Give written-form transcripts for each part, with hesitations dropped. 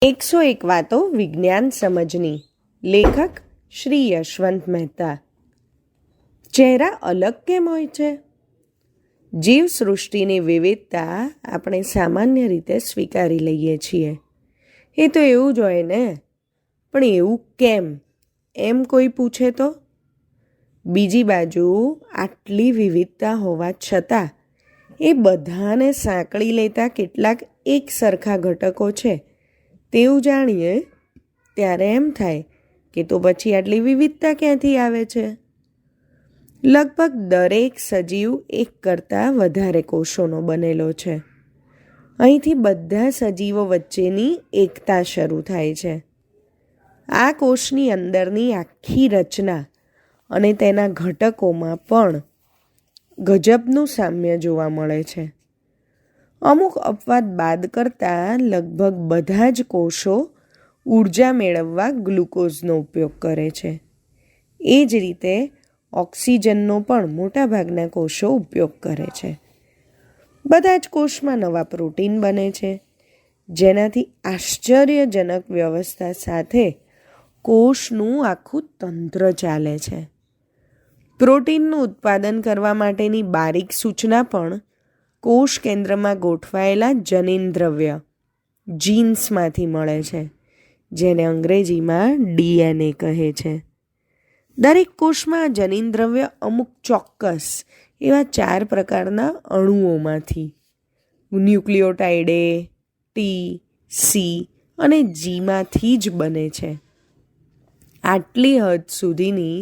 101 વાતો વિજ્ઞાન સમજની. લેખક શ્રી યશવંત મહેતા. ચહેરા અલગ કેમ હોય છે? જીવસૃષ્ટિની વિવિધતા આપણે સામાન્ય રીતે સ્વીકારી લઈએ છીએ. એ તો એવું જ હોય ને, પણ એવું કેમ એમ કોઈ પૂછે તો? બીજી બાજુ આટલી વિવિધતા હોવા છતાં એ બધાને સાંકળી લેતા કેટલાક એક સરખા ઘટકો છે તેવું જાણીએ ત્યારે એમ થાય કે તો પછી આટલી વિવિધતા ક્યાંથી આવે છે? લગભગ દરેક સજીવ એક કરતાં વધારે કોષોનો બનેલો છે. અહીંથી બધા સજીવો વચ્ચેની એકતા શરૂ થાય છે. આ કોષની અંદરની આખી રચના અને તેના ઘટકોમાં પણ ગજબનું સામ્ય જોવા મળે છે. અમુક અપવાદ બાદ કરતાં લગભગ બધા જ કોષો ઊર્જા મેળવવા ગ્લુકોઝનો ઉપયોગ કરે છે. એ જ રીતે ઓક્સિજનનો પણ મોટાભાગના કોષો ઉપયોગ કરે છે. બધા જ કોષમાં નવા પ્રોટીન બને છે, જેનાથી આશ્ચર્યજનક વ્યવસ્થા સાથે કોષનું આખું તંત્ર ચાલે છે. પ્રોટીનનું ઉત્પાદન કરવા માટેની બારીક સૂચના પણ કોષ કેન્દ્રમાં ગોઠવાયેલા જનીનદ્રવ્ય જીન્સમાંથી મળે છે, જેને અંગ્રેજીમાં DNA કહે છે. દરેક કોષમાં જનીનદ્રવ્ય અમુક ચોક્કસ એવા 4 પ્રકારના અણુઓમાંથી ન્યુક્લિયોટાઇડ A, T, C અને Gમાંથી જ બને છે. આટલી હદ સુધીની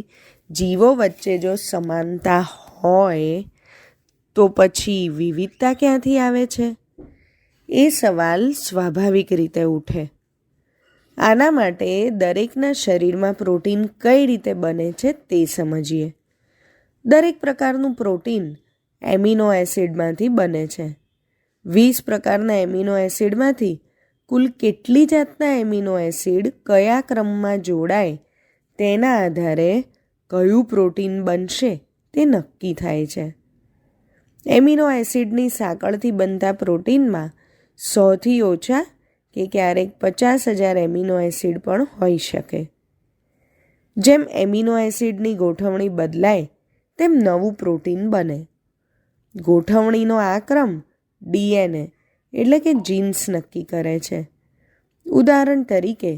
જીવો વચ્ચે જો સમાનતા હોય તો પછી વિવિધતા ક્યાંથી આવે છે? એ સવાલ સ્વાભાવિક રીતે ઉઠે. આના માટે દરેકના શરીરમાં પ્રોટીન કઈ રીતે બને છે તે સમજીએ. દરેક પ્રકારનું પ્રોટીન એમિનો એસિડમાંથી બને છે. 20 પ્રકારના એમિનો એસિડમાંથી કુલ કેટલી જાતના એમિનો એસિડ કયા ક્રમમાં જોડાય તેના આધારે કયું પ્રોટીન બનશે તે નક્કી થાય છે. એમિનો એસિડની સાંકળથી બનતા પ્રોટીનમાં 100થી ઓછા કે ક્યારેક 50,000 એમિનો એસિડ પણ હોઈ શકે. જેમ એમિનો એસિડની ગોઠવણી બદલાય તેમ નવું પ્રોટીન બને. ગોઠવણીનો આ ક્રમ DNA એટલે કે જીન્સ નક્કી કરે છે. ઉદાહરણ તરીકે,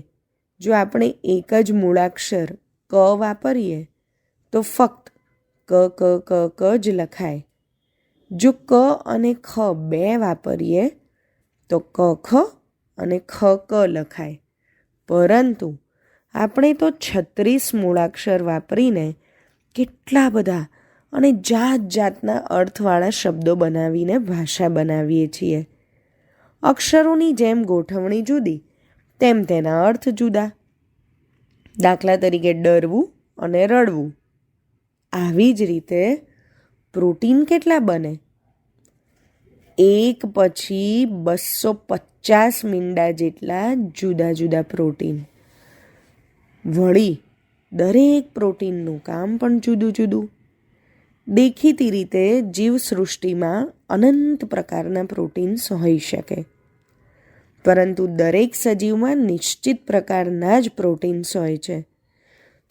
જો આપણે એક જ મૂળાક્ષર ક વાપરીએ તો ફક્ત ક જ લખાય. જો ક અને ખ 2 વાપરીએ તો ખ અને ખ લખાય. પરંતુ આપણે તો 36 મૂળાક્ષર વાપરીને કેટલા બધા અને જાત જાતના અર્થવાળા શબ્દો બનાવીને ભાષા બનાવીએ છીએ. અક્ષરોની જેમ ગોઠવણી જુદી તેમ તેના અર્થ જુદા. દાખલા તરીકે ડરવું અને રડવું. આવી જ રીતે પ્રોટીન કેટલા બને? એક પછી 250 મીંડા જેટલા જુદા જુદા પ્રોટીન. વળી દરેક પ્રોટીનનું કામ પણ જુદું જુદું. દેખીતી રીતે જીવસૃષ્ટિમાં અનંત પ્રકારના પ્રોટીન્સ હોઈ શકે, પરંતુ દરેક સજીવમાં નિશ્ચિત પ્રકારના જ પ્રોટીન્સ હોય છે.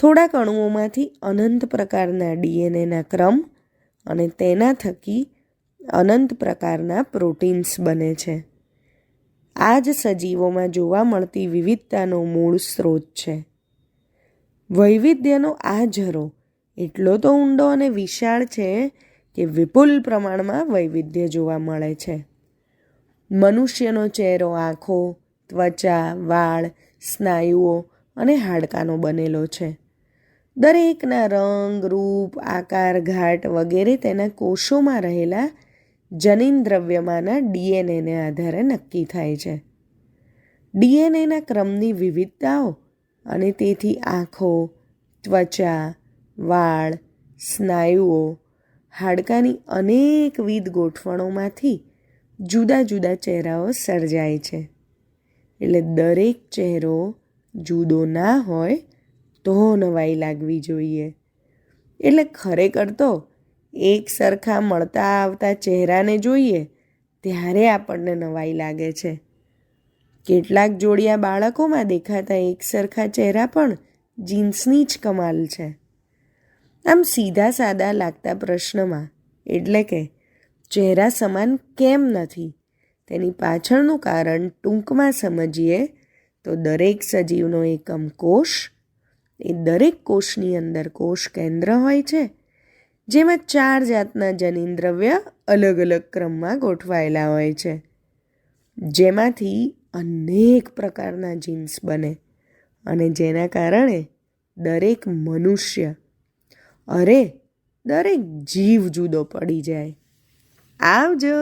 થોડાક અણુઓમાંથી અનંત પ્રકારના DNAના ક્રમ અને તેના થકી અનંત પ્રકારના પ્રોટીન્સ બને છે. આ જ સજીવોમાં જોવા મળતી વિવિધતાનો મૂળ સ્ત્રોત છે. વૈવિધ્યનો આ ઝરો એટલો તો ઊંડો અને વિશાળ છે કે વિપુલ પ્રમાણમાં વૈવિધ્ય જોવા મળે છે. મનુષ્યનો ચહેરો આંખો, ત્વચા, વાળ, સ્નાયુઓ અને હાડકાનો બનેલો છે. દરેકના રંગ, રૂપ, આકાર, ઘાટ વગેરે તેના કોષોમાં રહેલા જનીનદ્રવ્યમાંના DNAને આધારે નક્કી થાય છે. DNAના ક્રમની વિવિધતાઓ અને તેથી આંખો, ત્વચા, વાળ, સ્નાયુઓ, હાડકાની અનેકવિધ ગોઠવણોમાંથી જુદા જુદા ચહેરાઓ સર્જાય છે. એટલે દરેક ચહેરો જુદો ના હોય તો નવાઈ લાગવી જોઈએ. એટલે ખરેખર તો એક સરખા મળતા આવતા ચહેરાને જોઈએ ત્યારે આપણને નવાઈ લાગે છે. કેટલાક જોડિયા બાળકોમાં દેખાતા એકસરખા ચહેરા પણ જીન્સની જ કમાલ છે. આમ સીધા સાદા લાગતા પ્રશ્નમાં એટલે કે ચહેરા સમાન કેમ નથી તેની પાછળનું કારણ ટૂંકમાં સમજીએ તો દરેક સજીવનો એકમ કોષ, એ દરેક કોષની અંદર કોષ કેન્દ્ર હોય છે, જેમાં 4 જાતના જનીનદ્રવ્ય અલગ અલગ ક્રમમાં ગોઠવાયેલા હોય છે, જેમાંથી અનેક પ્રકારના જીન્સ બને અને જેના કારણે દરેક મનુષ્ય, દરેક જીવ જુદો પડી જાય. આવજો.